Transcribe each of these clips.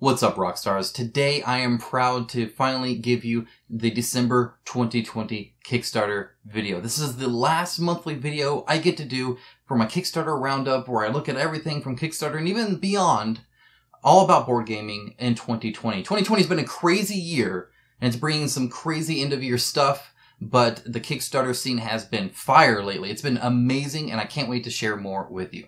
What's up, Rockstars? Today I am proud to finally give you the December 2020 Kickstarter video. This is the last monthly video I get to do for my Kickstarter roundup, where I look at everything from Kickstarter and even beyond, all about board gaming in 2020. 2020 has been a crazy year, and it's bringing some crazy end-of-year stuff, but the Kickstarter scene has been fire lately. It's been amazing, and I can't wait to share more with you.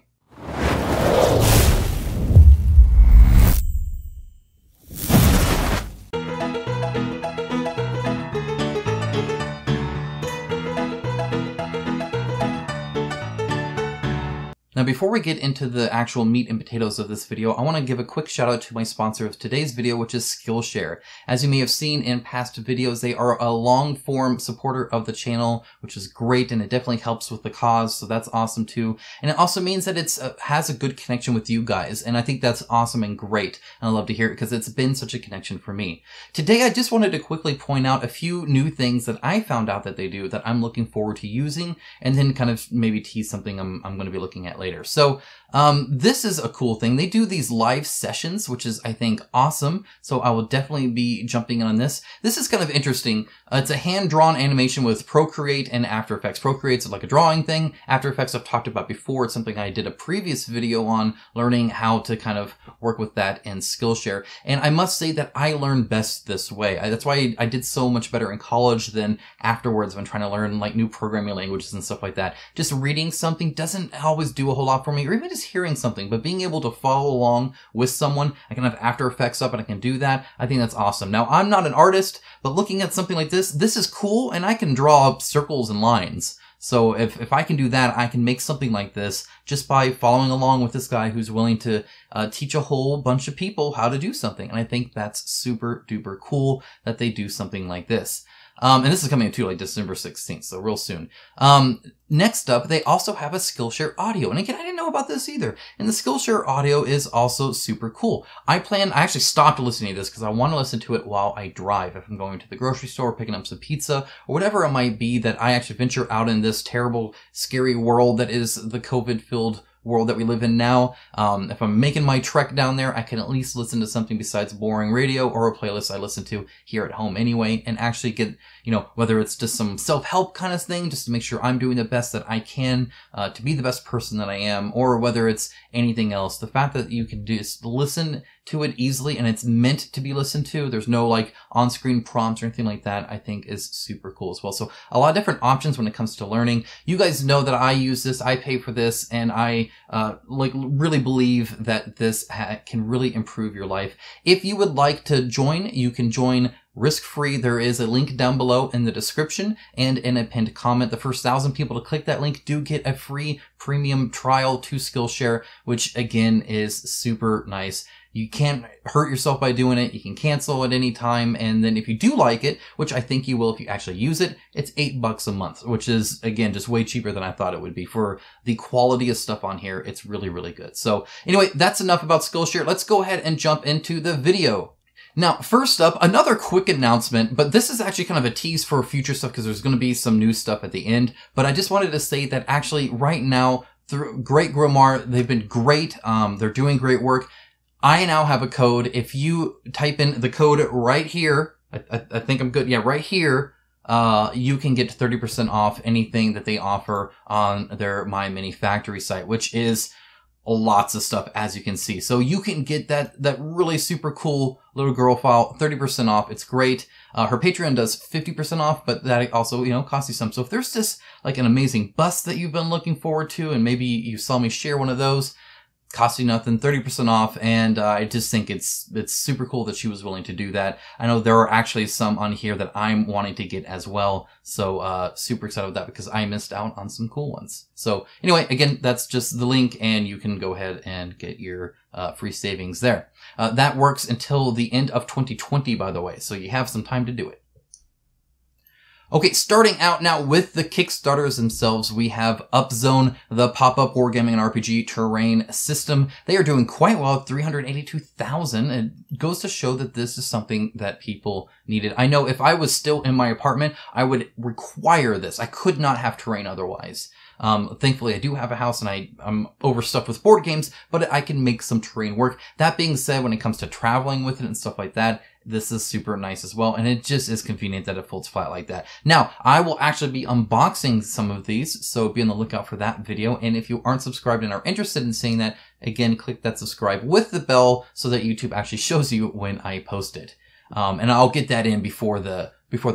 Now, before we get into the actual meat and potatoes of this video, I want to give a quick shout out to my sponsor of today's video, which is Skillshare. As you may have seen in past videos, they are a long-form supporter of the channel, which is great, and it definitely helps with the cause, so that's awesome too. And it also means that it has a good connection with you guys, and I think that's awesome and great, and I love to hear it because it's been such a connection for me. Today, I just wanted to quickly point out a few new things that I found out that they do that I'm looking forward to using, and then kind of maybe tease something I'm going to be looking at later. So this is a cool thing. They do these live sessions, which is, I think, awesome. So I will definitely be jumping in on this. This is kind of interesting. It's a hand-drawn animation with Procreate and After Effects. Procreate's like a drawing thing. After Effects I've talked about before. It's something I did a previous video on, learning how to kind of work with that in Skillshare. And I must say that I learned best this way. That's why I did so much better in college than afterwards when trying to learn like new programming languages and stuff like that. Just reading something doesn't always do a whole lot for me, or even just hearing something, but being able to follow along with someone, I can have After Effects up and I can do that. I think that's awesome. Now, I'm not an artist, but looking at something like this is cool, and I can draw up circles and lines. So if I can do that, I can make something like this just by following along with this guy who's willing to teach a whole bunch of people how to do something. And I think that's super duper cool that they do something like this. And this is coming too, like December 16th, so real soon. Next up, they also have a Skillshare audio. And again, I didn't know about this either. And the Skillshare audio is also super cool. I actually stopped listening to this because I want to listen to it while I drive. If I'm going to the grocery store, picking up some pizza, or whatever it might be that I actually venture out in this terrible, scary world that is the COVID-filled world that we live in now. If I'm making my trek down there, I can at least listen to something besides boring radio or a playlist I listen to here at home anyway, and actually get, whether it's just some self-help kind of thing, just to make sure I'm doing the best that I can to be the best person that I am, or whether it's anything else. The fact that you can just listen to it easily and it's meant to be listened to, there's no like on-screen prompts or anything like that, I think is super cool as well. So a lot of different options when it comes to learning. You guys know that I use this, I pay for this, and I really believe that this can really improve your life. If you would like to join, you can join risk-free. There is a link down below in the description and in a pinned comment. The first 1,000 people to click that link do get a free premium trial to Skillshare, which again is super nice. You can't hurt yourself by doing it. You can cancel at any time. And then if you do like it, which I think you will if you actually use it, it's $8 a month, which is, again, just way cheaper than I thought it would be. For the quality of stuff on here, it's really, really good. So anyway, that's enough about Skillshare. Let's go ahead and jump into the video. Now, first up, another quick announcement, but this is actually kind of a tease for future stuff because there's going to be some new stuff at the end. But I just wanted to say that actually right now, through Great Grimoire, they've been great. They're doing great work. I now have a code. If you type in the code right here, I think I'm good. Yeah, right here, you can get 30% off anything that they offer on their My Mini Factory site, which is lots of stuff, as you can see. So you can get that really super cool little girl file, 30% off. It's great. Her Patreon does 50% off, but that also, costs you some. So if there's just like an amazing bust that you've been looking forward to, and maybe you saw me share one of those, costs you nothing, 30% off, and I just think it's super cool that she was willing to do that. I know there are actually some on here that I'm wanting to get as well, so super excited with that because I missed out on some cool ones. So anyway, again, that's just the link, and you can go ahead and get your free savings there. That works until the end of 2020, by the way, so you have some time to do it. Okay, starting out now with the Kickstarters themselves, we have UpZone, the pop-up wargaming and RPG terrain system. They are doing quite well at 382,000. It goes to show that this is something that people needed. I know if I was still in my apartment, I would require this. I could not have terrain otherwise. Thankfully, I do have a house and I'm overstuffed with board games, but I can make some terrain work. That being said, when it comes to traveling with it and stuff like that, this is super nice as well, and it just is convenient that it folds flat like that. Now, I will actually be unboxing some of these, so be on the lookout for that video, and if you aren't subscribed and are interested in seeing that, again, click that subscribe with the bell so that YouTube actually shows you when I post it. And I'll get that in before the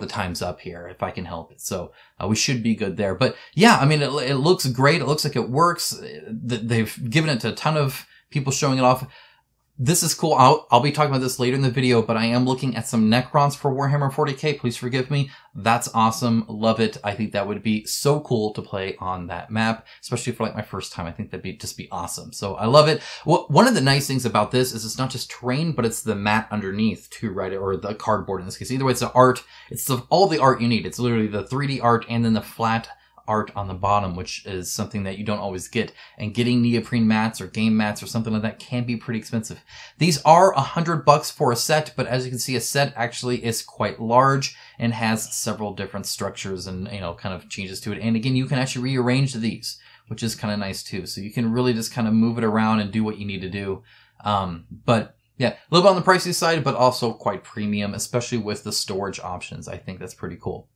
time's up here, if I can help it. So we should be good there. But yeah, I mean, it looks great. It looks like it works. They've given it to a ton of people showing it off. This is cool. I'll be talking about this later in the video, but I am looking at some Necrons for Warhammer 40k. Please forgive me. That's awesome. Love it. I think that would be so cool to play on that map, especially for like my first time. I think that'd just be awesome. So I love it. Well, one of the nice things about this is it's not just terrain, but it's the mat underneath too, right? Or the cardboard in this case. Either way, it's the art. It's all the art you need. It's literally the 3D art and then the flat art on the bottom, which is something that you don't always get. And getting neoprene mats or game mats or something like that can be pretty expensive. These are $100 for a set, but as you can see, a set actually is quite large and has several different structures and, you know, kind of changes to it. And again, you can actually rearrange these, which is kind of nice too. So you can really just kind of move it around and do what you need to do. But yeah, a little bit on the pricey side, but also quite premium, especially with the storage options. I think that's pretty cool.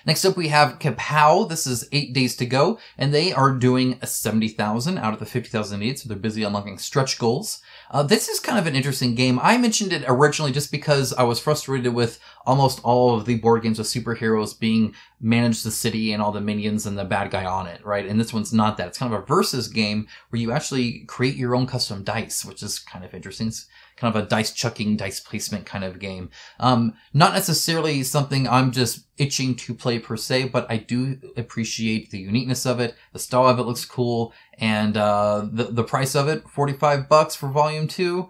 Next up, we have Kapow. This is 8 days to go, and they are doing 70,000 out of the 50,000 needs, so they're busy unlocking stretch goals. This is kind of an interesting game. I mentioned it originally just because I was frustrated with almost all of the board games with superheroes being manage the city and all the minions and the bad guy on it, right? And this one's not that. It's kind of a versus game where you actually create your own custom dice, which is kind of interesting. It's kind of a dice chucking, dice placement kind of game. Not necessarily something I'm just itching to play per se, but I do appreciate the uniqueness of it. The style of it looks cool, and the price of it, $45 for volume 2,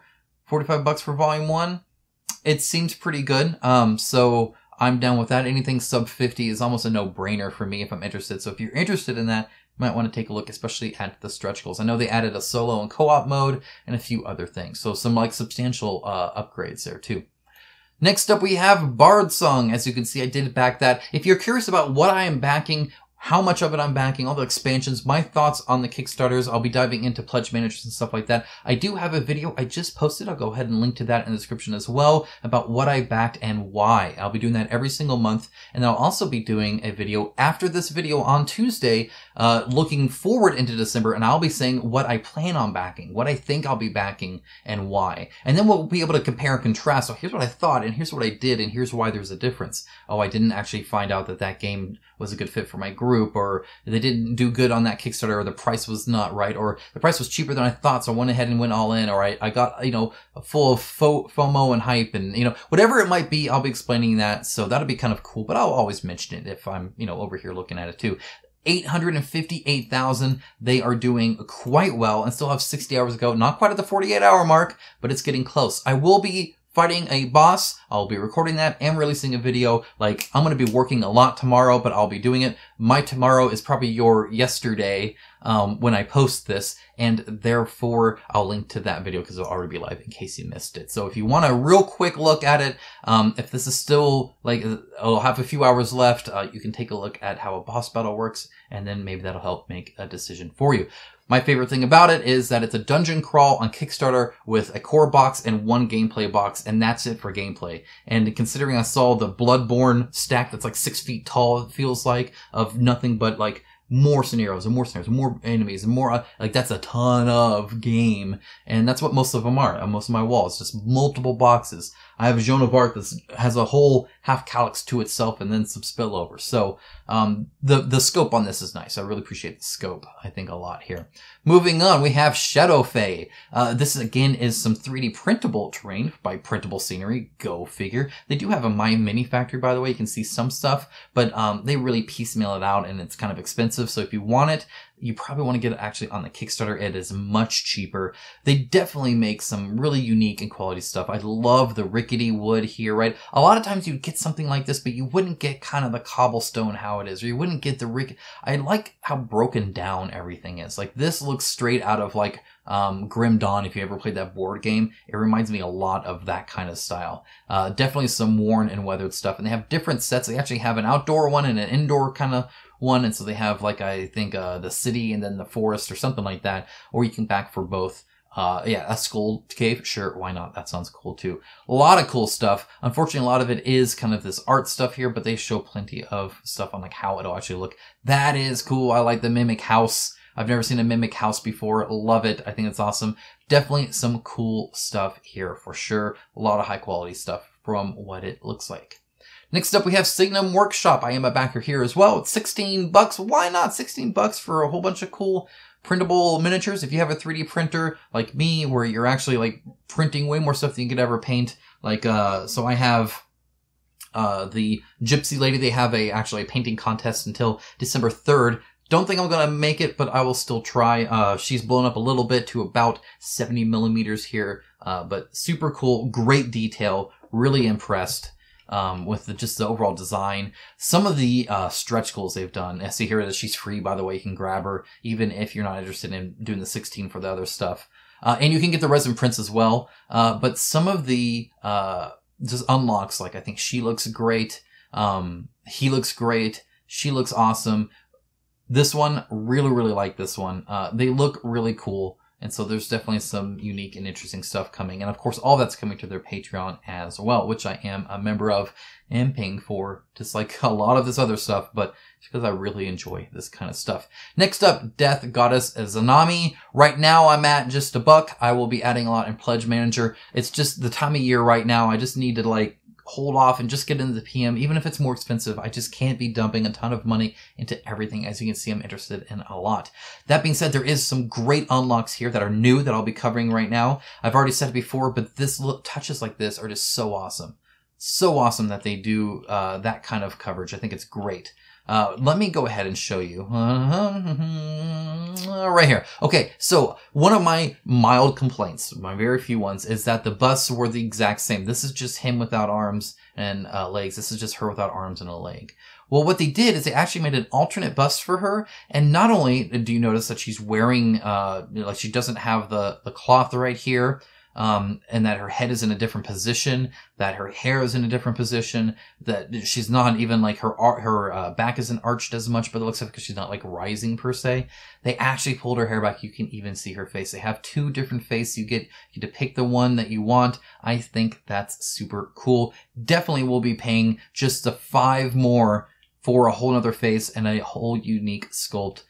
$45 for volume 1. It seems pretty good. So I'm down with that. Anything sub 50 is almost a no-brainer for me if I'm interested. So if you're interested in that, you might want to take a look, especially at the stretch goals. I know they added a solo and co-op mode and a few other things. So some like substantial upgrades there too. Next up, we have Bardsung. As you can see, I did back that. If you're curious about what I am backing, how much of it I'm backing, all the expansions, my thoughts on the Kickstarters, I'll be diving into pledge managers and stuff like that. I do have a video I just posted. I'll go ahead and link to that in the description as well about what I backed and why. I'll be doing that every single month. And I'll also be doing a video after this video on Tuesday, looking forward into December. And I'll be saying what I plan on backing, what I think I'll be backing and why. And then we'll be able to compare and contrast. So here's what I thought and here's what I did and here's why there's a difference. Oh, I didn't actually find out that that game was a good fit for my group, or they didn't do good on that Kickstarter, or the price was not right, or the price was cheaper than I thought, so I went ahead and went all in, or I got, you know, full of FOMO and hype, and, you know, whatever it might be, I'll be explaining that, so that'll be kind of cool, but I'll always mention it if I'm, you know, over here looking at it too. 858,000. They are doing quite well and still have 60 hours to go. Not quite at the 48-hour mark, but it's getting close. I will be fighting a boss. I'll be recording that and releasing a video. Like, I'm going to be working a lot tomorrow, but I'll be doing it. My tomorrow is probably your yesterday when I post this, and therefore I'll link to that video because it'll already be live in case you missed it. So if you want a real quick look at it, if this is still like, I'll have a few hours left, you can take a look at how a boss battle works, and then maybe that'll help make a decision for you. My favorite thing about it is that it's a dungeon crawl on Kickstarter with a core box and one gameplay box, and that's it for gameplay. And considering I saw the Bloodborne stack that's like 6 feet tall, it feels like, of nothing but like more scenarios and more scenarios, more enemies and more, like that's a ton of game. And that's what most of them are. Most of my walls, just multiple boxes. I have a Joan of Arc that has a whole half calyx to itself and then some spillover. So, the scope on this is nice. I really appreciate the scope. I think a lot here. Moving on, we have Shadowfey. This again is some 3D printable terrain by printable scenery. Go figure. They do have a My Mini factory, by the way. You can see some stuff, but, they really piecemeal it out and it's kind of expensive. So if you want it, you probably want to get it actually on the Kickstarter. It is much cheaper. They definitely make some really unique and quality stuff. I love the rickety wood here, right? A lot of times you'd get something like this, but you wouldn't get kind of the cobblestone how it is, or you wouldn't get the I like how broken down everything is. Like this looks straight out of like Grim Dawn, if you ever played that board game, it reminds me a lot of that kind of style. Definitely some worn and weathered stuff. And they have different sets. They actually have an outdoor one and an indoor kind of one. And so they have like, I think, the city and then the forest or something like that. Or you can back for both. Yeah, a skull cave. Sure, why not? That sounds cool too. A lot of cool stuff. Unfortunately, a lot of it is kind of this art stuff here, but they show plenty of stuff on like how it'll actually look. That is cool. I like the Mimic House. I've never seen a Mimic House before. Love it. I think it's awesome. Definitely some cool stuff here for sure. A lot of high quality stuff from what it looks like. Next up, we have Signum Workshop. I am a backer here as well. It's $16. Why not? $16 for a whole bunch of cool printable miniatures. If you have a 3D printer like me, where you're actually like printing way more stuff than you could ever paint. Like, so I have, the Gypsy Lady. They have actually a painting contest until December 3rd. Don't think I'm going to make it, but I will still try. She's blown up a little bit to about 70 millimeters here. But super cool. Great detail. Really impressed. With just the overall design. Some of the stretch goals they've done. I see here that she's free, by the way. You can grab her, even if you're not interested in doing the 16 for the other stuff. And you can get the resin prints as well. But some of the just unlocks, like I think she looks great. He looks great. She looks awesome. This one, really like this one. They look really cool. And so there's definitely some unique and interesting stuff coming. And of course, all that's coming to their Patreon as well, which I am a member of and paying for, just like a lot of this other stuff, but it's because I really enjoy this kind of stuff. Next up, Death Goddess Izanami. Right now I'm at just $1. I will be adding a lot in Pledge Manager. It's just the time of year right now. I just need to like hold off and just get into the PM. Even if it's more expensive, I just can't be dumping a ton of money into everything. As you can see, I'm interested in a lot. That being said, there is some great unlocks here that are new that I'll be covering right now. I've already said it before, but this touches like this are just so awesome. So awesome that they do that kind of coverage. I think it's great. Let me go ahead and show you. Right here. Okay, so one of my mild complaints, my very few ones, is that the busts were the exact same. This is just him without arms and legs. This is just her without arms and a leg. Well, what they did is they actually made an alternate bust for her. And not only do you notice that she's wearing, like she doesn't have the cloth right here, and that her head is in a different position, that her hair is in a different position, that she's not even like her back isn't arched as much, but it looks like because she's not like rising per se. They actually pulled her hair back. You can even see her face. They have two different faces. You get to pick the one that you want. I think that's super cool. Definitely will be paying just the $5 more for a whole nother face and a whole unique sculpt.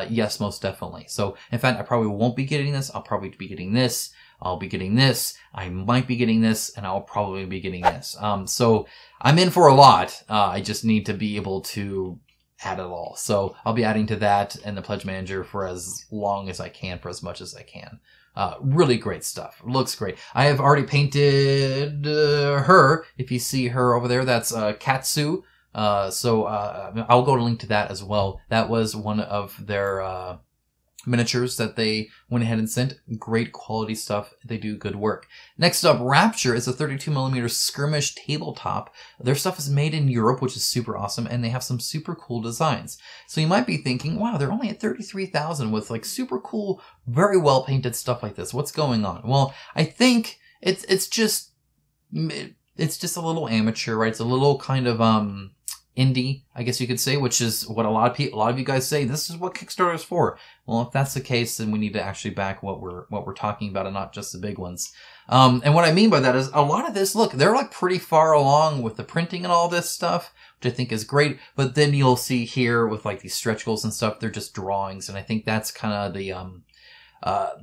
Yes, most definitely. So in fact, I probably won't be getting this. I'll probably be getting this. I'll be getting this, I might be getting this, and I'll probably be getting this. So I'm in for a lot. I just need to be able to add it all. So I'll be adding to that and the Pledge Manager for as long as I can, for as much as I can. Really great stuff. Looks great. I have already painted her. If you see her over there, that's Katsu. So I'll go to link to that as well. That was one of their miniatures that they went ahead and sent. Great quality stuff. They do good work. Next up, Rapture is a 32mm skirmish tabletop. Their stuff is made in Europe, which is super awesome, and they have some super cool designs. So you might be thinking, wow, they're only at 33,000 with like super cool, very well painted stuff like this. What's going on? Well, I think it's just a little amateur, right? It's a little kind of indie, I guess you could say, which is what a lot of you guys say. This is what Kickstarter is for. Well, if that's the case, then we need to actually back what we're talking about and not just the big ones. And what I mean by that is a lot of this, look, they're like pretty far along with the printing and all this stuff, which I think is great. But then you'll see here with like these stretch goals and stuff, they're just drawings. And I think that's kind of the,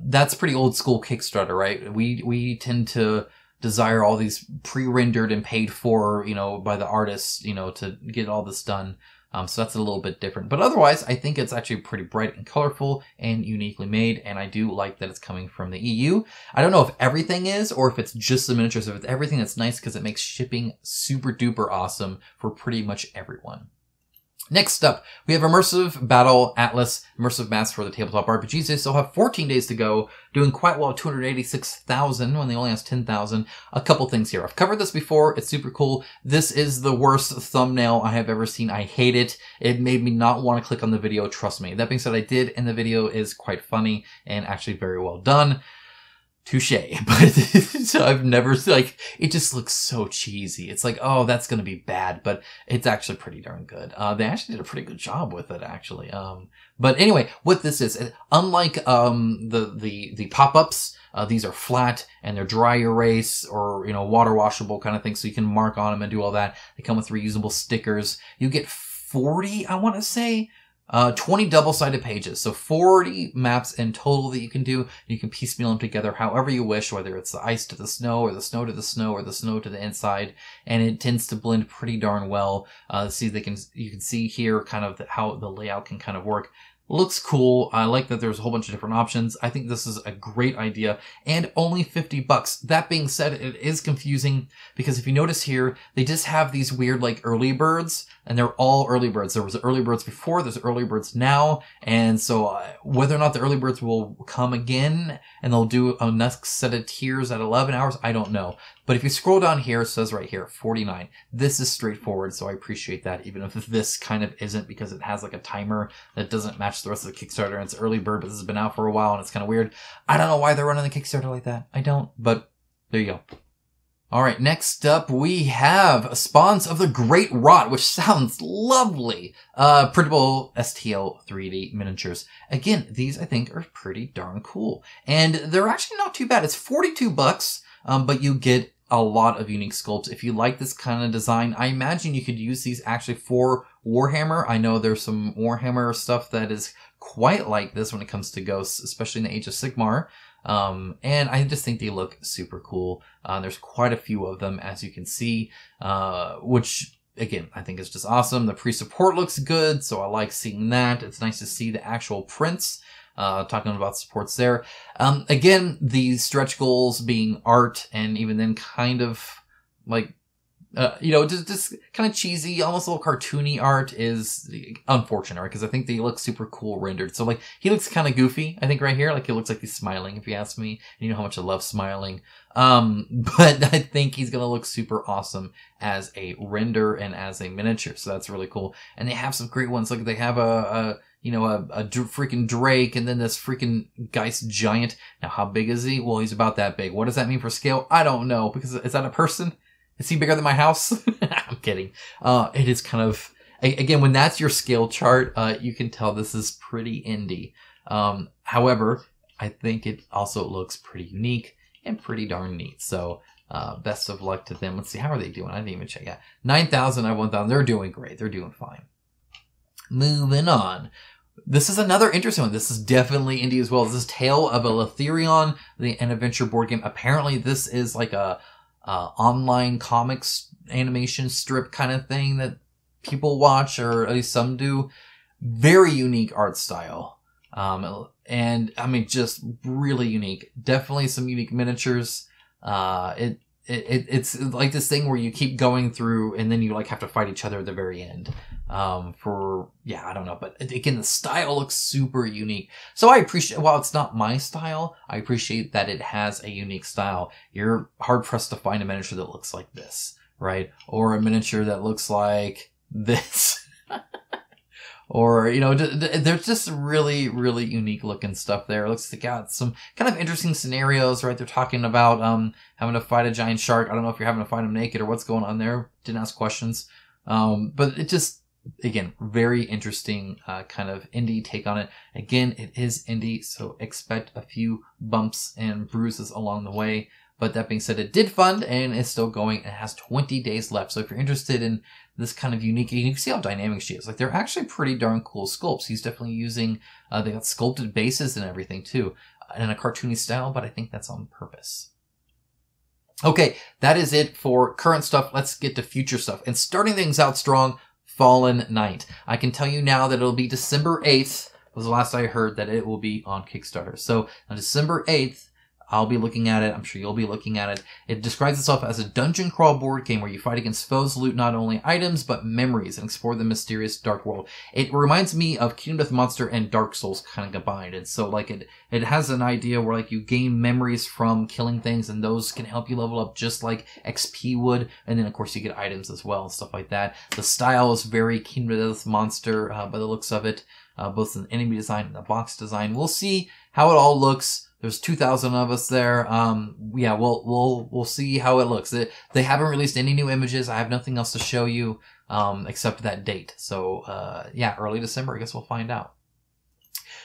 that's pretty old school Kickstarter, right? We tend to desire all these pre-rendered and paid for, by the artists, to get all this done. So that's a little bit different. But otherwise, I think it's actually pretty bright and colorful and uniquely made. And I do like that it's coming from the EU. I don't know if everything is or if it's just the miniatures. If it's everything, that's nice because it makes shipping super duper awesome for pretty much everyone. Next up, we have Immersive Battle Atlas, Immersive Maps for the tabletop RPGs. They still have 14 days to go, doing quite well, 286,000 when they only has 10,000. A couple things here. I've covered this before. It's super cool. This is the worst thumbnail I have ever seen. I hate it. It made me not want to click on the video. Trust me. That being said, I did, and the video is quite funny and actually very well done. Touche. But I've never, like, it just looks so cheesy. It's like, oh, that's going to be bad, but it's actually pretty darn good. They actually did a pretty good job with it, actually. But anyway, what this is, unlike, the pop-ups, these are flat and they're dry erase or, you know, water washable kind of thing. So you can mark on them and do all that. They come with reusable stickers. You get 40, I want to say, 20 double-sided pages. So 40 maps in total that you can do. You can piecemeal them together however you wish, whether it's the ice to the snow or the snow to the snow or the snow to the inside. And it tends to blend pretty darn well. You can see here kind of how the layout can kind of work. Looks cool. I like that there's a whole bunch of different options. I think this is a great idea and only $50. That being said, it is confusing because if you notice here, they just have these weird like early birds and they're all early birds. There was early birds before, there's early birds now. And so whether or not the early birds will come again and they'll do a next set of tiers at 11 hours, I don't know. But if you scroll down here, it says right here, 49. This is straightforward, so I appreciate that, even if this kind of isn't because it has like a timer that doesn't match the rest of the Kickstarter and it's early bird, but this has been out for a while and it's kind of weird. I don't know why they're running the Kickstarter like that. I don't, but there you go. All right, next up we have Spawns of the Great Rot, which sounds lovely. Printable STL 3D miniatures. Again, these I think are pretty darn cool. And they're actually not too bad. It's $42, but you get a lot of unique sculpts. If you like this kind of design, I imagine you could use these actually for Warhammer. I know there's some Warhammer stuff that is quite like this when it comes to ghosts, especially in the Age of Sigmar. And I just think they look super cool. There's quite a few of them, as you can see, which again, I think is just awesome. The pre-support looks good, so I like seeing that. It's nice to see the actual prints. Talking about supports there. Again, the stretch goals being art and even then kind of like, you know, just kind of cheesy, almost a little cartoony art is unfortunate, right? Because I think they look super cool rendered. So like, he looks kind of goofy, I think right here. Like, he looks like he's smiling, if you ask me. And you know how much I love smiling. But I think he's gonna look super awesome as a render and as a miniature. So that's really cool. And they have some great ones. Like, they have a freaking Drake and then this freaking Geist giant. Now, how big is he? Well, he's about that big. What does that mean for scale? I don't know, because is that a person? Is he bigger than my house? I'm kidding. It is kind of, again, when that's your scale chart, you can tell this is pretty indie. However, I think it also looks pretty unique and pretty darn neat. So, best of luck to them. Let's see, how are they doing? I didn't even check out. 9,000 out of 1,000. They're doing great. They're doing fine. Moving on. This is another interesting one. This is definitely indie as well. This is Tale of Alethrion, an adventure board game. Apparently, this is like a online comics animation strip kind of thing that people watch, or at least some do. Very unique art style. And I mean, just really unique. Definitely some unique miniatures. It's like this thing where you keep going through and then you like have to fight each other at the very end. I don't know. But again, the style looks super unique. So I appreciate, while it's not my style, I appreciate that it has a unique style. You're hard pressed to find a miniature that looks like this, right? Or a miniature that looks like this. Or, you know, there's just really, really unique looking stuff there. It looks like they got some kind of interesting scenarios, right? They're talking about, having to fight a giant shark. I don't know if you're having to fight him naked or what's going on there. Didn't ask questions. But it just, again, very interesting, kind of indie take on it. Again, it is indie, so expect a few bumps and bruises along the way. But that being said, it did fund and it's still going. It has 20 days left. So if you're interested in this kind of unique, you can see how dynamic she is. Like, they're actually pretty darn cool sculpts. He's definitely using, they got sculpted bases and everything too, in a cartoony style, but I think that's on purpose. Okay, that is it for current stuff. Let's get to future stuff. And starting things out strong, Fallen Knight. I can tell you now that it'll be December 8th, was the last I heard that it will be on Kickstarter. So on December 8th, I'll be looking at it. I'm sure you'll be looking at it. It describes itself as a dungeon crawl board game where you fight against foes, loot not only items, but memories, and explore the mysterious dark world. It reminds me of Kingdom Death Monster and Dark Souls kind of combined. And so, like, it has an idea where, like, you gain memories from killing things, and those can help you level up just like XP would. And then, of course, you get items as well, and stuff like that. The style is very Kingdom Death Monster, by the looks of it. Both in the enemy design and the box design. We'll see how it all looks. There's 2,000 of us there. Yeah, we'll see how it looks. They haven't released any new images. I have nothing else to show you, except that date. So, yeah, early December, I guess we'll find out.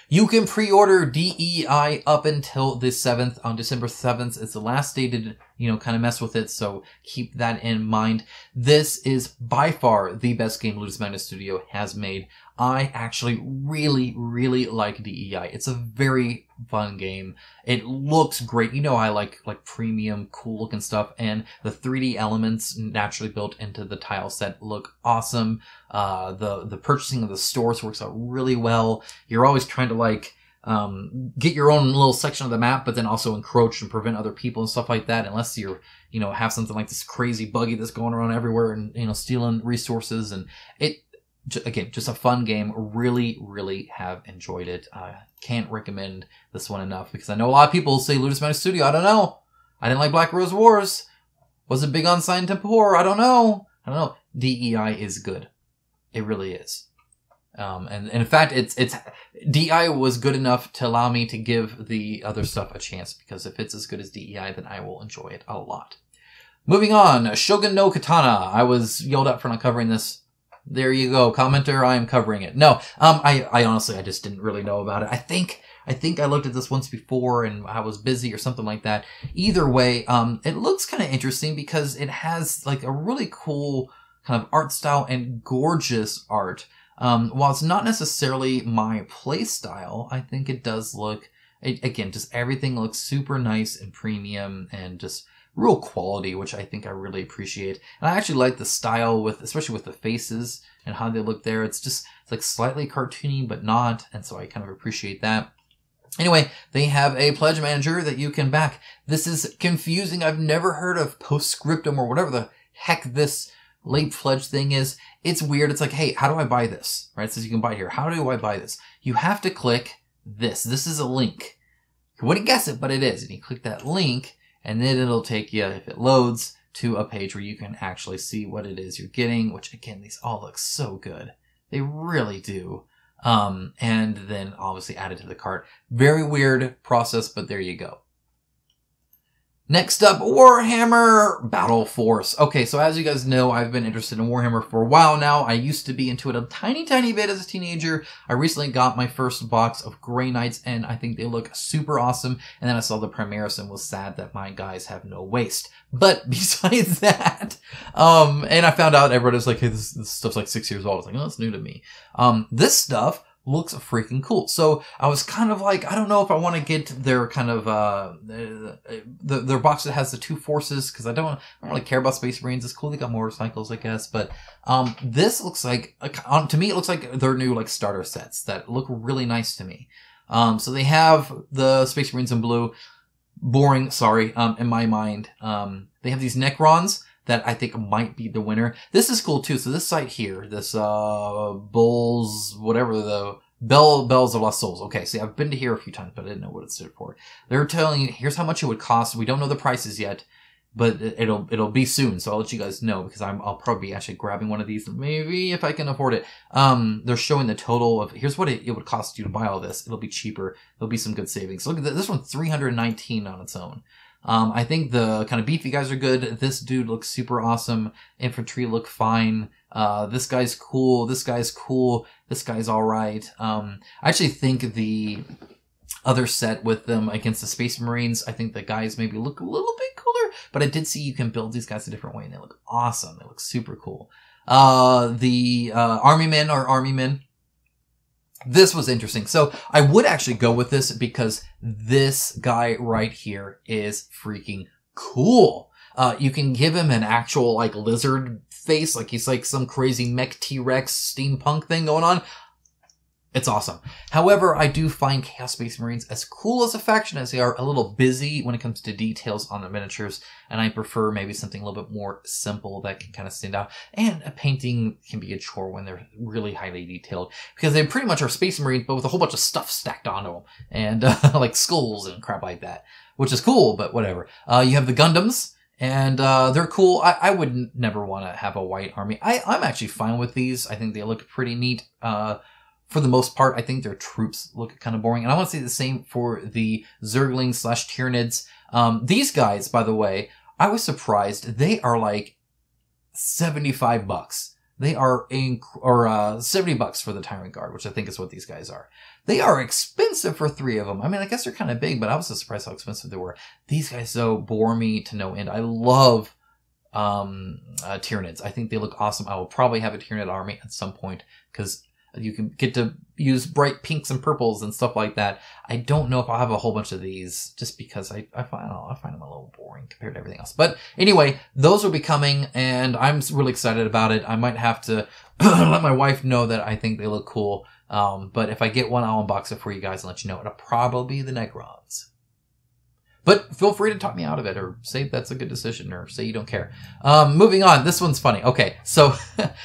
You can pre-order D.E.I. up until the 7th. On December 7th, it's the last day to, kind of mess with it, so keep that in mind. This is by far the best game Ludus Magnus Studio has made. I actually really, really like D.E.I. It's a very fun game. It looks great. I like premium, cool looking stuff, and the 3D elements naturally built into the tile set look awesome. The purchasing of the stores works out really well. You're always trying to get your own little section of the map, but then also encroach and prevent other people and stuff like that, unless you're, have something like this crazy buggy that's going around everywhere and, stealing resources. And again, just a fun game. Really, really have enjoyed it. Can't recommend this one enough, because I know a lot of people say Ludus Magnus Studio. I don't know. I didn't like Black Rose Wars. Wasn't big on Silent Temple Horror. I don't know. D.E.I. is good. It really is. And in fact, D.E.I. was good enough to allow me to give the other stuff a chance, because if it's as good as D.E.I., then I will enjoy it a lot. Moving on, Shogun no Katana. I was yelled at for not covering this. There you go, commenter, I am covering it. No, I honestly, I just didn't really know about it. I think I looked at this once before and I was busy or something like that. Either way, it looks kind of interesting because it has like a really cool kind of art style and gorgeous art. While it's not necessarily my play style, I think it does look, again, just everything looks super nice and premium and just real quality, which I think I really appreciate. And I actually like the style especially with the faces and how they look there. It's like slightly cartoony, but not. And so I kind of appreciate that. Anyway, they have a pledge manager that you can back. This is confusing. I've never heard of Postscriptum or whatever the heck this late pledge thing is. It's weird. It's like, hey, how do I buy this? Right? It says you can buy it here. How do I buy this? You have to click this. This is a link. You wouldn't guess it, but it is. And you click that link, and then it'll take you, if it loads, to a page where you can actually see what it is you're getting, which again, these all look so good. They really do. And then obviously add it to the cart. Very weird process, but there you go. Next up, Warhammer Battleforce. Okay, so as you guys know, I've been interested in Warhammer for a while now. I used to be into it a tiny bit as a teenager. I recently got my first box of Grey Knights, and I think they look super awesome. And then I saw the Primaris and was sad that my guys have no waist. But besides that, and I found out everybody was like, hey, this stuff's like 6 years old. I was like, oh, that's new to me. This stuff looks freaking cool. So I was kind of like, I don't know if I want to get their kind of, their box that has the two forces, because I don't really care about Space Marines. It's cool they got motorcycles, I guess. But, this looks like, to me, it looks like their new, like, starter sets that look really nice to me. So they have the Space Marines in blue. Boring, sorry, in my mind. They have these Necrons that I think might be the winner. This is cool too. So this site here, this, Bulls, whatever the, Bells of Lost Souls. Okay, see, I've been to here a few times, but I didn't know what it stood for. They're telling you, here's how much it would cost. We don't know the prices yet, but it'll be soon. So I'll let you guys know, because I'll probably be actually grabbing one of these, maybe if I can afford it. They're showing the total of, here's what it would cost you to buy all this. It'll be cheaper. There'll be some good savings. So look at this one, $319 on its own. I think the kind of beefy guys are good. This dude looks super awesome. Infantry look fine. This guy's cool. This guy's cool. This guy's alright. I actually think the other set with them against the Space Marines, I think the guys maybe look a little bit cooler, but I did see you can build these guys a different way, and they look awesome. They look super cool. The Army Men are Army Men. This was interesting. So I would actually go with this because this guy right here is freaking cool. You can give him an actual like lizard face, like he's like some crazy mech T-Rex steampunk thing going on. It's awesome. However, I do find Chaos Space Marines, as cool as a faction as they are, a little busy when it comes to details on the miniatures, and I prefer maybe something a little bit more simple that can kind of stand out. And a painting can be a chore when they're really highly detailed, because they pretty much are Space Marines, but with a whole bunch of stuff stacked onto them, and like skulls and crap like that, which is cool, but whatever. You have the Gundams. And they're cool. I would never want to have a white army. I'm actually fine with these. I think they look pretty neat. For the most part, I think their troops look kind of boring. And I want to say the same for the Zerglings / Tyranids. These guys, by the way, I was surprised. They are like $75. They are $70 for the Tyrant Guard, which I think is what these guys are. They are expensive for 3 of them. I mean, I guess they're kind of big, but I was surprised how expensive they were. These guys, though, bore me to no end. I love Tyranids. I think they look awesome. I will probably have a Tyranid army at some point, because you can get to use bright pinks and purples and stuff like that. I don't know if I'll have a whole bunch of these, just because I find them a little boring compared to everything else. But anyway, those will be coming, and I'm really excited about it. I might have to let my wife know that I think they look cool. But if I get one, I'll unbox it for you guys and let you know. It'll probably be the Necrons. But feel free to talk me out of it, or say that's a good decision, or say you don't care. Moving on. This one's funny. Okay, so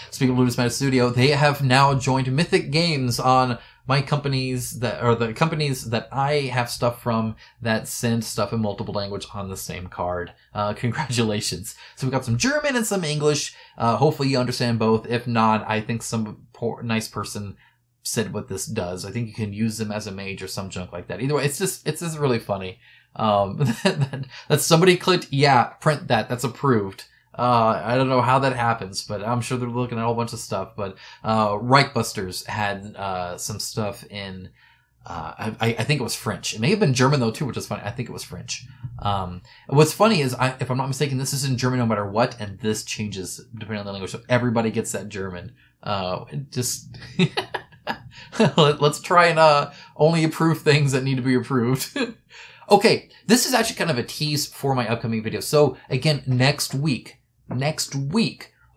speaking of Ludus Meta Studio, they have now joined Mythic Games on my companies the companies that I have stuff from that send stuff in multiple language on the same card. Congratulations. So we got some German and some English. Hopefully you understand both. If not, I think some poor, nice person said what this does. I think you can use them as a mage or some junk like that. Either way, it's just really funny. That somebody clicked, yeah, print that. That's approved. I don't know how that happens, but I'm sure they're looking at a whole bunch of stuff. But Reichbusters had some stuff in I think it was French. It may have been German though too, which is funny. I think it was French. What's funny is, if I'm not mistaken, this is in German no matter what, and this changes depending on the language. So everybody gets that German. Just let's try and only approve things that need to be approved. Okay, this is actually kind of a tease for my upcoming video. So again, next week,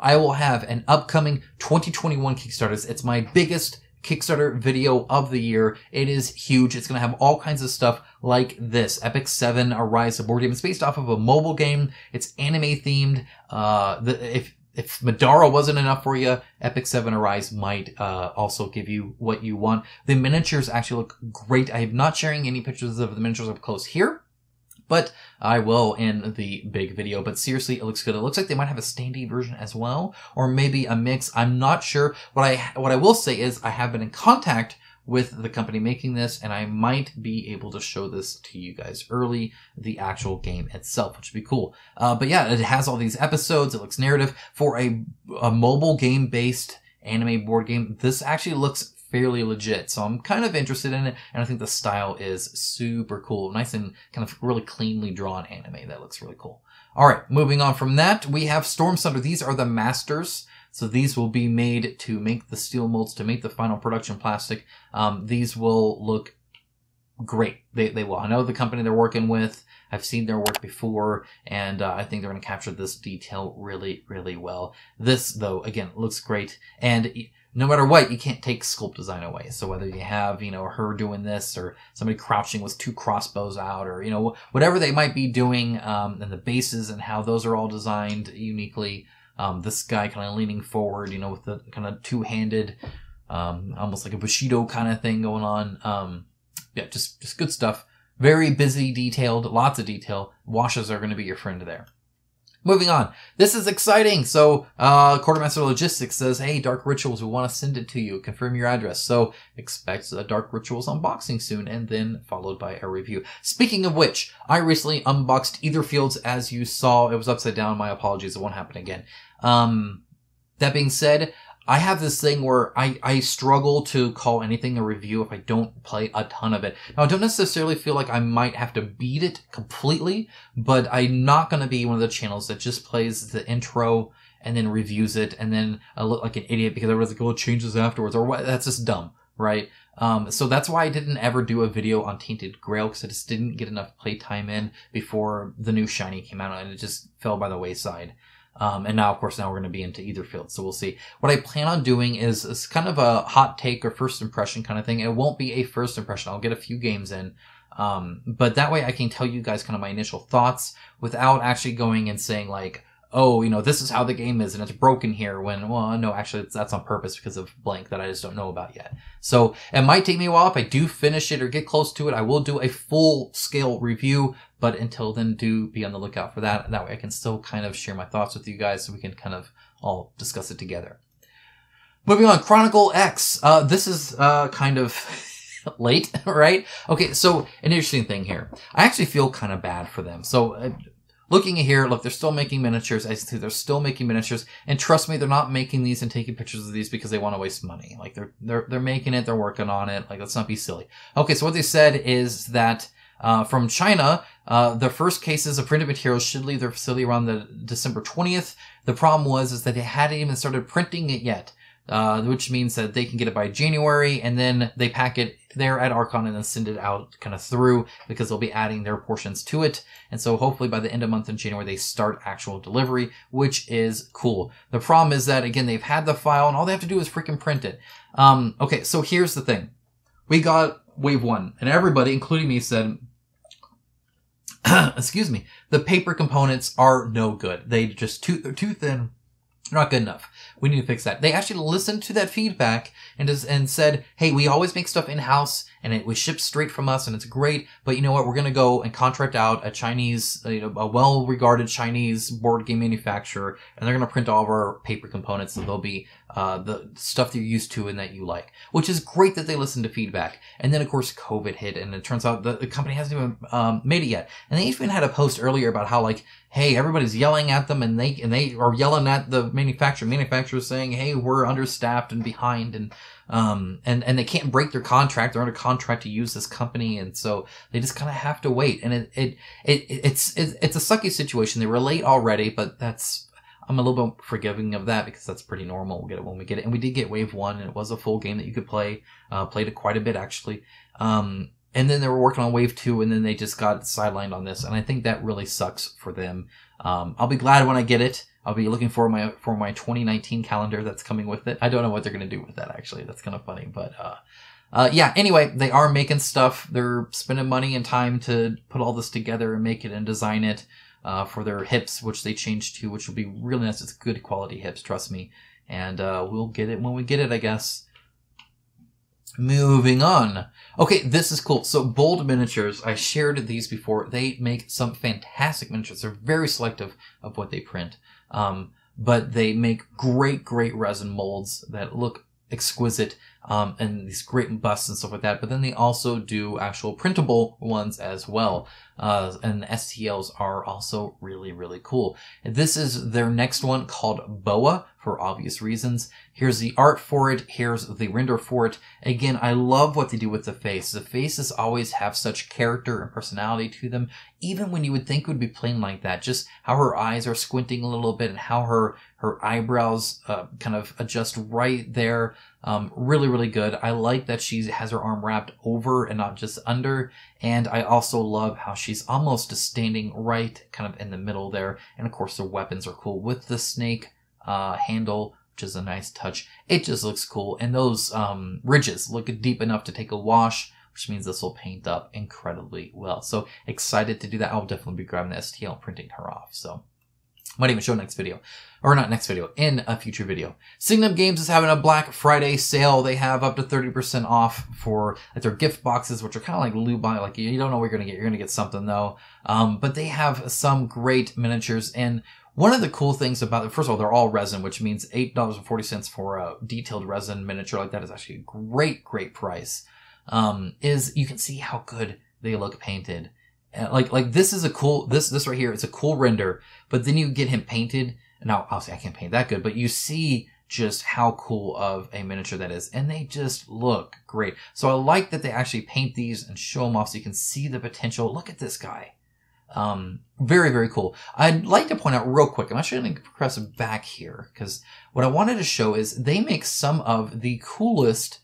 I will have an upcoming 2021 Kickstarters. It's my biggest Kickstarter video of the year. It is huge. It's going to have all kinds of stuff like this. Epic 7 Arise, a board game. It's based off of a mobile game. It's anime themed. If Madara wasn't enough for you, Epic 7 Arise might also give you what you want. The miniatures actually look great. I am not sharing any pictures of the miniatures up close here, but I will in the big video. But seriously, it looks good. It looks like they might have a standee version as well, or maybe a mix. I'm not sure. What I will say is I have been in contact with the company making this, and I might be able to show this to you guys early, the actual game itself, which would be cool. But yeah, it has all these episodes. It looks narrative. For a mobile game-based anime board game, this actually looks fairly legit. So I'm kind of interested in it, and I think the style is super cool. Nice and kind of really cleanly drawn anime. That looks really cool. All right, moving on from that, we have Stormsunder. These are the masters. So these will be made to make the steel molds, to make the final production plastic. These will look great. They will. I know the company they're working with. I've seen their work before, and I think they're going to capture this detail really, really well. This, though, again, looks great. And no matter what, you can't take sculpt design away. So whether you have, her doing this, or somebody crouching with 2 crossbows out, or, whatever they might be doing, and the bases and how those are all designed uniquely. This guy kind of leaning forward, with the kind of 2-handed, almost like a Bushido kind of thing going on. Yeah, just good stuff. Very busy, detailed, lots of detail. Washes are going to be your friend there. Moving on. This is exciting. So, Quartermaster Logistics says, hey, Dark Rituals, we want to send it to you. Confirm your address. So, expect a Dark Rituals unboxing soon, and then followed by a review. Speaking of which, I recently unboxed Aetherfields, as you saw. It was upside down. My apologies. It won't happen again. That being said, I have this thing where I struggle to call anything a review if I don't play a ton of it. Now, I don't necessarily feel like I might have to beat it completely, but I'm not going to be one of the channels that just plays the intro and then reviews it, and then I look like an idiot because everyone's like, oh, it changes afterwards, or what? That's just dumb, right? So that's why I didn't ever do a video on Tainted Grail, because I just didn't get enough playtime in before the new Shiny came out, and it just fell by the wayside. And now, of course, now we're going to be into either field. So we'll see. What I plan on doing is kind of a hot take or first impression kind of thing. It won't be a first impression. I'll get a few games in. But that way I can tell you guys kind of my initial thoughts without actually going and saying like, oh, you know, this is how the game is and it's broken here when, well, no, actually that's on purpose because of blank that I just don't know about yet. So it might take me a while. If I do finish it or get close to it, I will do a full scale review. But until then, do be on the lookout for that. And that way I can still kind of share my thoughts with you guys so we can kind of all discuss it together. Moving on, Chronicle X. This is kind of late, right? Okay, so an interesting thing here. I actually feel kind of bad for them. So looking at here, look, they're still making miniatures. I see they're still making miniatures. And trust me, they're not making these and taking pictures of these because they want to waste money. Like they're making it, they're working on it. Like, let's not be silly. Okay, so what they said is that from China, the first cases of printed materials should leave their facility around the December 20th. The problem is that they hadn't even started printing it yet. Which means that they can get it by January, and then they pack it there at Archon and then send it out kind of through because they'll be adding their portions to it. And so hopefully by the end of month in January, they start actual delivery, which is cool. The problem is that, again, they've had the file and all they have to do is freaking print it. Okay, so here's the thing. We got wave 1 and everybody, including me, said, excuse me, the paper components are no good. They're too thin. Not good enough. We need to fix that. They actually listened to that feedback and said, hey, we always make stuff in-house and we ship straight from us and it's great. But you know what? We're going to go and contract out a Chinese, a well-regarded Chinese board game manufacturer, and they're going to print all of our paper components. So they'll be the stuff that you're used to and that you like, which is great that they listened to feedback. And then, of course, COVID hit, and it turns out the company hasn't even made it yet. And they even had a post earlier about how, like, hey, everybody's yelling at them, and they are yelling at the manufacturer. Manufacturers saying, hey, we're understaffed and behind, and they can't break their contract. They're under contract to use this company, and so they just kind of have to wait. And it's a sucky situation. They were late already, but I'm a little bit forgiving of that because that's pretty normal. We'll get it when we get it. And we did get wave 1, and it was a full game that you could play. Played it quite a bit, actually. And then they were working on wave 2, and then they just got sidelined on this. And I think that really sucks for them. I'll be glad when I get it. I'll be looking for my 2019 calendar that's coming with it. I don't know what they're going to do with that, actually. That's kind of funny. But, yeah, anyway, they are making stuff. They're spending money and time to put all this together and make it and design it. For their hips, which they changed to, which will be really nice. It's good quality hips, trust me. And we'll get it when we get it, I guess. Moving on. Okay, this is cool. So Bold Miniatures, I shared these before. They make some fantastic miniatures. They're very selective of what they print. But they make great resin molds that look exquisite, and these great busts and stuff like that. But then they also do actual printable ones as well. And the STLs are also really cool. And this is their next one called Boa for obvious reasons. Here's the art for it. Here's the render for it. Again, I love what they do with the face. The faces always have such character and personality to them, even when you would think it would be plain like that. Just how her eyes are squinting a little bit and how her eyebrows kind of adjust right there. Really good. I like that she has her arm wrapped over and not just under. And I also love how she's almost just standing right kind of in the middle there. And of course the weapons are cool with the snake handle, which is a nice touch. It just looks cool. And those ridges look deep enough to take a wash, which means this will paint up incredibly well. So excited to do that. I'll definitely be grabbing the STL and printing her off. So might even show next video. Or not next video, in a future video. Signum Games is having a Black Friday sale. They have up to 30% off for their gift boxes, which are kind of like loot box. Like, you don't know what you're going to get. You're going to get something, though. But they have some great miniatures. And one of the cool things about it, first of all, they're all resin, which means $8.40 for a detailed resin miniature like that is actually a great price. Is you can see how good they look painted. Like this is a cool, this right here, it's a cool render, but then you get him painted. Now, obviously I can't paint that good, but you see just how cool of a miniature that is. And they just look great. So I like that they actually paint these and show them off so you can see the potential. Look at this guy. Very cool. I'd like to point out real quick, I'm actually going to press back here because what I wanted to show is they make some of the coolest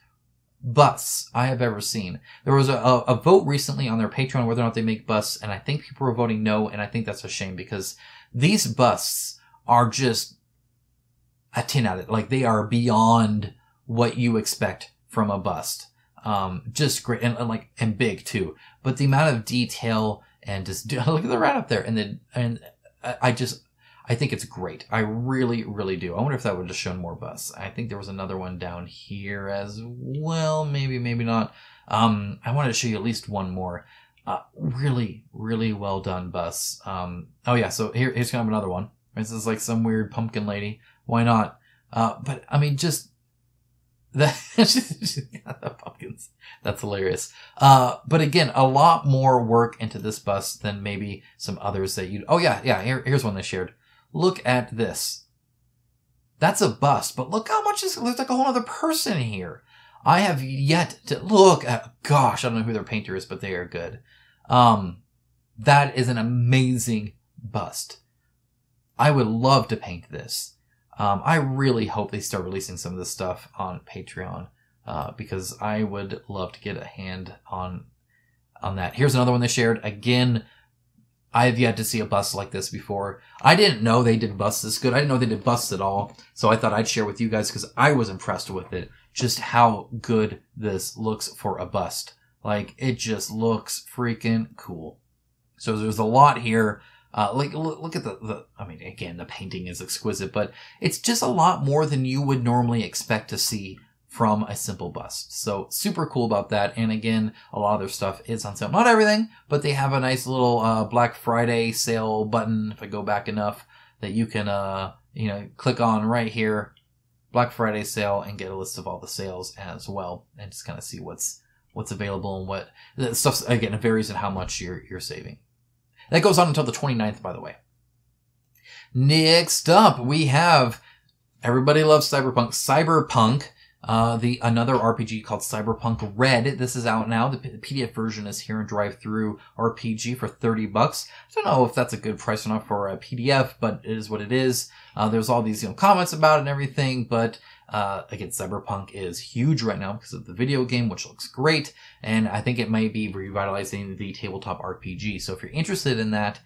busts I have ever seen. There was a vote recently on their Patreon whether or not they make busts, and I think people were voting no, and I think that's a shame because these busts are just a 10 out of, like, they are beyond what you expect from a bust. Just great, and big too. But the amount of detail and just, look at the rat up there. I think it's great. I really, really do. I wonder if that would have shown more busts. I think there was another one down here as well. Maybe, maybe not. I wanted to show you at least one more. Really, really well done busts. Oh yeah, so here's kind of another one. This is like some weird pumpkin lady. Why not? But I mean, just the pumpkins. That's hilarious. But again, a lot more work into this bust than maybe some others that you. Oh yeah, yeah. Here's one they shared. Look at this. That's a bust, but look how much there's like a whole other person here. I have yet to look at, gosh, I don't know who their painter is, but they are good. That is an amazing bust. I would love to paint this. I really hope they start releasing some of this stuff on Patreon, because I would love to get a hand on that. Here's another one they shared. Again, I've yet to see a bust like this before. I didn't know they did busts this good. I didn't know they did busts at all. So I thought I'd share with you guys because I was impressed with it. Just how good this looks for a bust. Like, it just looks freaking cool. So there's a lot here. Look at I mean, again, the painting is exquisite, but it's just a lot more than you would normally expect to see from a simple bust. So super cool about that. And again, a lot of their stuff is on sale. Not everything, but they have a nice little Black Friday sale button, if I go back enough, that you can click on right here, Black Friday sale, and get a list of all the sales as well, and just kind of see what's available and what the stuff. Again, it varies in how much you're saving. That goes on until the 29th, by the way. Next up, we have, everybody loves Cyberpunk. Another RPG called Cyberpunk RED. This is out now. The PDF version is here in Drive-Thru RPG for $30. I don't know if that's a good price or not for a PDF, but it is what it is. There's all these, comments about it and everything, but, again, Cyberpunk is huge right now because of the video game, which looks great. And I think it might be revitalizing the tabletop RPG. So if you're interested in that,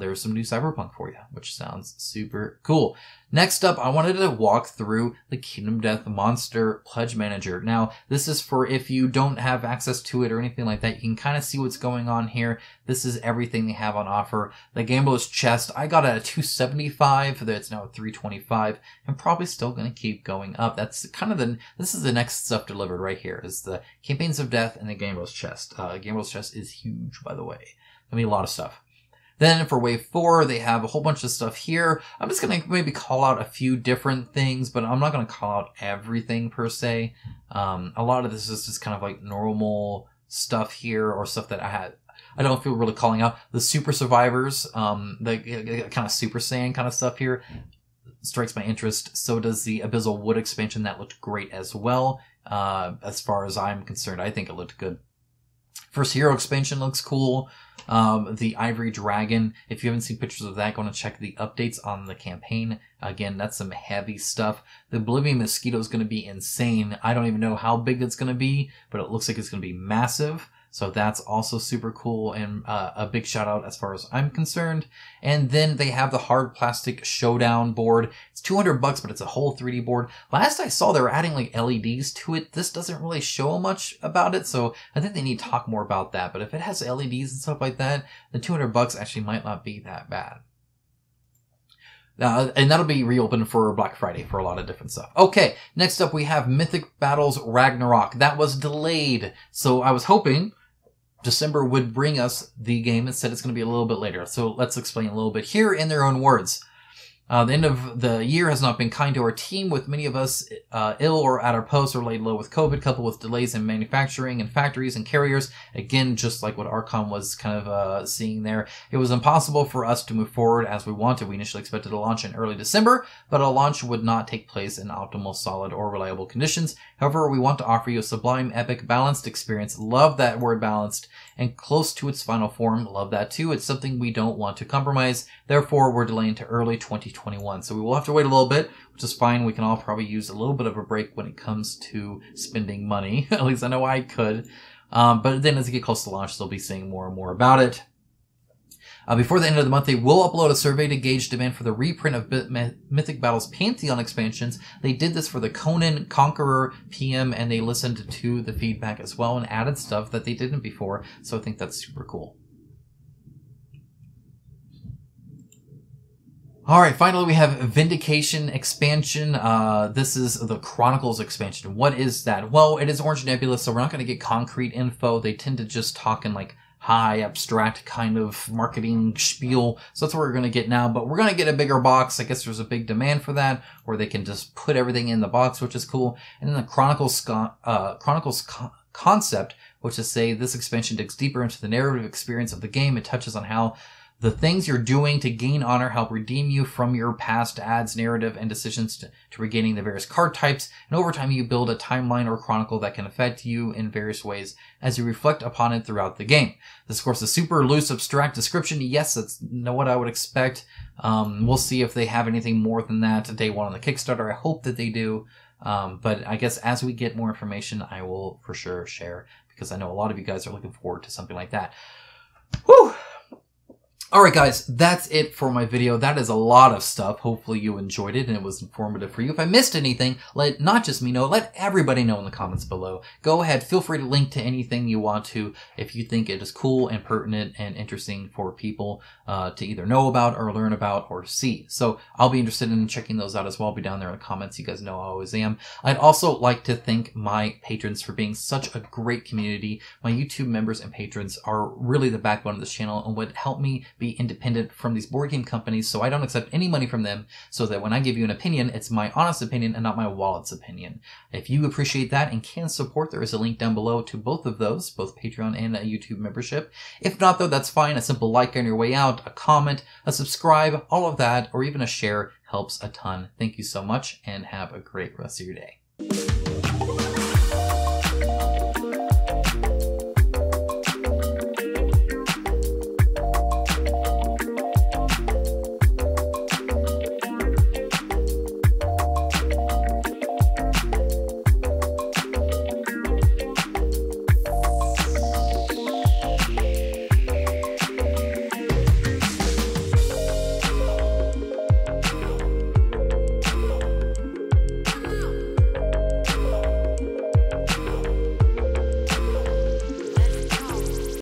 there's some new Cyberpunk for you, which sounds super cool. Next up, I wanted to walk through the Kingdom Death Monster Pledge Manager. Now, this is for if you don't have access to it or anything like that, you can kind of see what's going on here. This is everything they have on offer. The Gambler's Chest, I got it at $275, it's now at $325, and probably still going to keep going up. That's kind of this is the next stuff delivered right here, is the Campaigns of Death and the Gambler's Chest. Gambler's Chest is huge, by the way. I mean, a lot of stuff. Then for Wave 4, they have a whole bunch of stuff here. I'm just going to maybe call out a few different things, but I'm not going to call out everything per se. A lot of this is just kind of like normal stuff here, or stuff that I don't feel really calling out. The Super Survivors, the kind of Super Saiyan kind of stuff here strikes my interest. So does the Abyssal Wood expansion. That looked great as well. As far as I'm concerned, I think it looked good. First Hero expansion looks cool. The Ivory Dragon, if you haven't seen pictures of that, go and check the updates on the campaign. Again, that's some heavy stuff. The Oblivion Mosquito is going to be insane. I don't even know how big it's going to be, but it looks like it's going to be massive. So that's also super cool, and a big shout out as far as I'm concerned. And then they have the Hard Plastic Showdown board. It's $200, but it's a whole 3D board. Last I saw, they were adding like LEDs to it. This doesn't really show much about it, so I think they need to talk more about that. But if it has LEDs and stuff like that, the $200 actually might not be that bad. And that'll be reopened for Black Friday for a lot of different stuff. Okay, next up we have Mythic Battles Ragnarok. That was delayed, so I was hoping December would bring us the game. Instead, it's going to be a little bit later. So let's explain a little bit here in their own words. The end of the year has not been kind to our team, with many of us ill or at our posts or laid low with COVID, coupled with delays in manufacturing and factories and carriers. Again, just like what Archon was kind of seeing there. It was impossible for us to move forward as we wanted. We initially expected a launch in early December, but a launch would not take place in optimal, solid, or reliable conditions. However, we want to offer you a sublime, epic, balanced experience. Love that word balanced. And close to its final form. Love that too. It's something we don't want to compromise. Therefore, we're delaying to early 2021. So we will have to wait a little bit, which is fine. We can all probably use a little bit of a break when it comes to spending money. At least I know I could. But then as we get close to launch, they'll be saying more and more about it. Before the end of the month, they will upload a survey to gauge demand for the reprint of Mythic Battle's Pantheon expansions. They did this for the Conan, Conqueror, PM, and they listened to the feedback as well and added stuff that they didn't before, so I think that's super cool. Alright, finally we have Vindication expansion. This is the Chronicles expansion. What is that? Well, it is Orange Nebula, so we're not going to get concrete info. They tend to just talk in like high abstract kind of marketing spiel. So that's what we're going to get now, but we're going to get a bigger box. I guess there's a big demand for that, where they can just put everything in the box, which is cool. And then the Chronicles concept, which is say this expansion digs deeper into the narrative experience of the game. It touches on how the things you're doing to gain honor help redeem you from your past ads, narrative, and decisions to regaining the various card types. And over time, you build a timeline or chronicle that can affect you in various ways as you reflect upon it throughout the game. This, of course, is a super loose, abstract description. Yes, that's what I would expect. We'll see if they have anything more than that day one on the Kickstarter. I hope that they do. But I guess as we get more information, I will for sure share, because I know a lot of you guys are looking forward to something like that. Whew! Alright guys, that's it for my video. That is a lot of stuff. Hopefully you enjoyed it and it was informative for you. If I missed anything, let not just me know, let everybody know in the comments below. Go ahead, feel free to link to anything you want to if you think it is cool and pertinent and interesting for people to either know about or learn about or see. So I'll be interested in checking those out as well. I'll be down there in the comments. You guys know I always am. I'd also like to thank my patrons for being such a great community. My YouTube members and patrons are really the backbone of this channel and would help me be independent from these board game companies, so I don't accept any money from them, so that when I give you an opinion, it's my honest opinion and not my wallet's opinion. If you appreciate that and can support, there is a link down below to both of those, both Patreon and a YouTube membership. If not though, that's fine. A simple like on your way out, a comment, a subscribe, all of that, or even a share helps a ton. Thank you so much and have a great rest of your day.